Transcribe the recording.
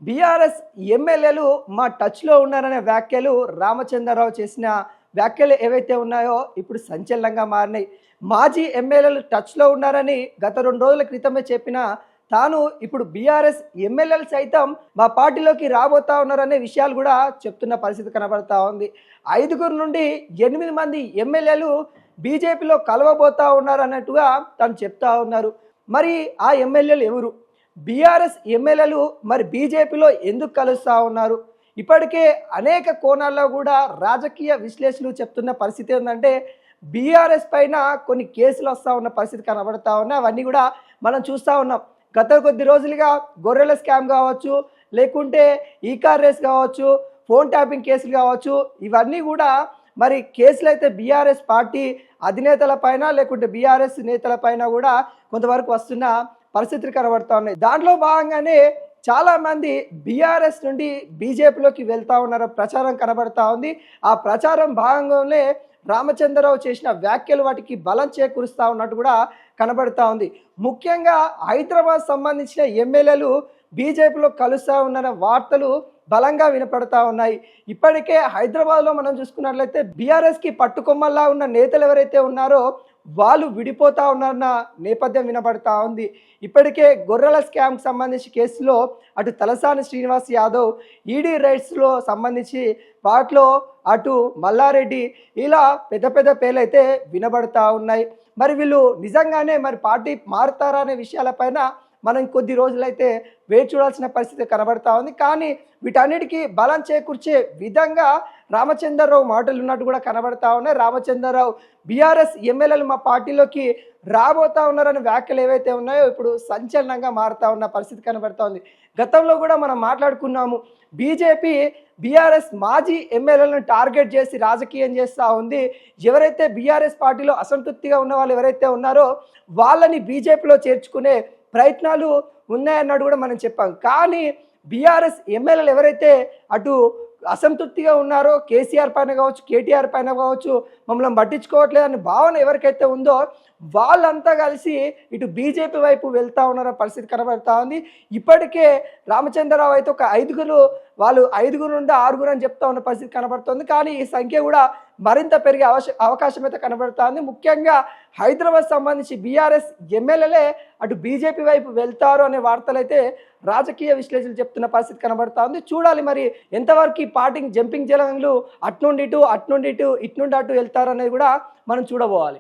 BRS ఎమ్మెల్యేలు మా టచ్లో ఉన్నారనే వ్యాఖ్యలు రామచంద్రరావు చేసిన వ్యాఖ్యలు ఏవైతే ఉన్నాయో ఇప్పుడు సంచలనంగా మారినాయి. మాజీ ఎమ్మెల్యేలు టచ్లో ఉన్నారని గత 2 రోజుల క్రితమే చెప్పిన తాను ఇప్పుడు బీఆర్ఎస్ ఎమ్మెల్యేలు సైతం మా పార్టీలోకి రాబోతా ఉన్నారనే విషయాలు కూడా చెప్తున్న పరిస్థితి కనబడతా ఉంది. 5 నుండి 8 మంది ఎమ్మెల్యేలు బీజేపీలో కలవబోతా ఉన్నారు అన్నట్టుగా తను చెప్తా ఉన్నారు. మరి ఆ ఎమ్మెల్యేలు ఎవరు? బీఆర్ఎస్ ఎమ్మెల్యేలు మరి బీజేపీలో ఎందుకు కలుస్తూ ఉన్నారు? ఇప్పటికే అనేక కోణాల్లో కూడా రాజకీయ విశ్లేషకులు చెప్తున్న పరిస్థితి ఏంటంటే బీఆర్ఎస్ పైన కొన్ని కేసులు వస్తూ ఉన్న పరిస్థితి కనబడతా ఉన్నాయి. అవన్నీ కూడా మనం చూస్తూ ఉన్నాం. గత కొద్ది రోజులుగా గొర్రెల స్కామ్ కావచ్చు, లేకుంటే ఈ కార్ రేస్ కావచ్చు, ఫోన్ ట్యాపింగ్ కేసులు కావచ్చు, ఇవన్నీ కూడా మరి కేసులు అయితే బీఆర్ఎస్ పార్టీ అధినేతల పైన లేకుంటే బీఆర్ఎస్ నేతల పైన కూడా కొంతవరకు వస్తున్న పరిస్థితులు కనబడతా ఉన్నాయి. దాంట్లో భాగంగానే చాలామంది బీఆర్ఎస్ నుండి బీజేపీలోకి వెళ్తా ఉన్నారు ప్రచారం కనబడతా ఉంది. ఆ ప్రచారం భాగంగానే రామచంద్రరావు చేసిన వ్యాఖ్యలు వాటికి బలం చేకూరుస్తూ ఉన్నట్టు కూడా కనబడతా ఉంది. ముఖ్యంగా హైదరాబాద్ సంబంధించిన ఎమ్మెల్యేలు బీజేపీలో కలుస్తూ ఉన్న వార్తలు బలంగా వినపడతా ఉన్నాయి. ఇప్పటికే హైదరాబాద్లో మనం చూసుకున్నట్లయితే బీఆర్ఎస్కి పట్టుకొమ్మల్లా ఉన్న నేతలు ఎవరైతే ఉన్నారో వాళ్ళు విడిపోతా ఉన్నారన్న నేపథ్యం వినబడతా ఉంది. ఇప్పటికే గొర్రెల స్కామ్కి సంబంధించి కేసులో అటు తలసాని శ్రీనివాస్ యాదవ్ ఈడీ రైట్స్లో సంబంధించి వాటిలో అటు మల్లారెడ్డి ఇలా పెద్ద పెద్ద పేర్లు అయితే వినబడతా ఉన్నాయి. మరి వీళ్ళు నిజంగానే మరి పార్టీ మారుతారా అనే విషయాలపైన మనం కొద్ది రోజులైతే వేచి చూడాల్సిన పరిస్థితి కనబడతా ఉంది. కానీ వీటన్నిటికీ బలం చేకూర్చే విధంగా రామచంద్రరావు మాటలు ఉన్నట్టు కూడా కనబడతా ఉన్నాయి. రామచంద్రరావు బీఆర్ఎస్ ఎమ్మెల్యేలు మా పార్టీలోకి రాబోతా ఉన్నారని వ్యాఖ్యలు ఏవైతే ఉన్నాయో ఇప్పుడు సంచలనంగా మారుతా ఉన్న పరిస్థితి కనబడతా ఉంది. గతంలో కూడా మనం మాట్లాడుకున్నాము, బీజేపీ బీఆర్ఎస్ మాజీ ఎమ్మెల్యేలను టార్గెట్ చేసి రాజకీయం చేస్తూ ఉంది. ఎవరైతే బీఆర్ఎస్ పార్టీలో అసంతృప్తిగా ఉన్న వాళ్ళు ఎవరైతే ఉన్నారో వాళ్ళని బీజేపీలో చేర్చుకునే ప్రయత్నాలు ఉన్నాయన్నాడు కూడా మనం చెప్పాం. కానీ బీఆర్ఎస్ ఎమ్మెల్యేలు ఎవరైతే అటు అసంతృప్తిగా ఉన్నారో కేసీఆర్ పైన కావచ్చు, కేటీఆర్ పైన కావచ్చు, మమ్మల్ని పట్టించుకోవట్లేదని భావన ఎవరికైతే ఉందో వాళ్ళంతా కలిసి ఇటు బీజేపీ వైపు వెళ్తూ ఉన్నారో పరిస్థితి కనబడతా ఉంది. ఇప్పటికే రామచంద్రరావు అయితే ఒక 5 వాళ్ళు 5 నుండి 6 అని చెప్తా ఉన్న పరిస్థితి కనబడుతుంది. కానీ ఈ సంఖ్య కూడా మరింత పెరిగే అవకాశం అయితే కనబడతా ఉంది. ముఖ్యంగా హైదరాబాద్ సంబంధించి బీఆర్ఎస్ ఎమ్మెల్యేలే అటు బీజేపీ వైపు వెళ్తారు అనే వార్తలు అయితే రాజకీయ విశ్లేషకులు చెప్తున్న పరిస్థితి కనబడతా ఉంది. చూడాలి మరి ఎంతవరకు ఈ పార్టీ జంపింగ్ జలంలు అటు నుండి ఇటు, ఇటు నుండి అటు వెళ్తారు అనేది కూడా మనం చూడబోవాలి.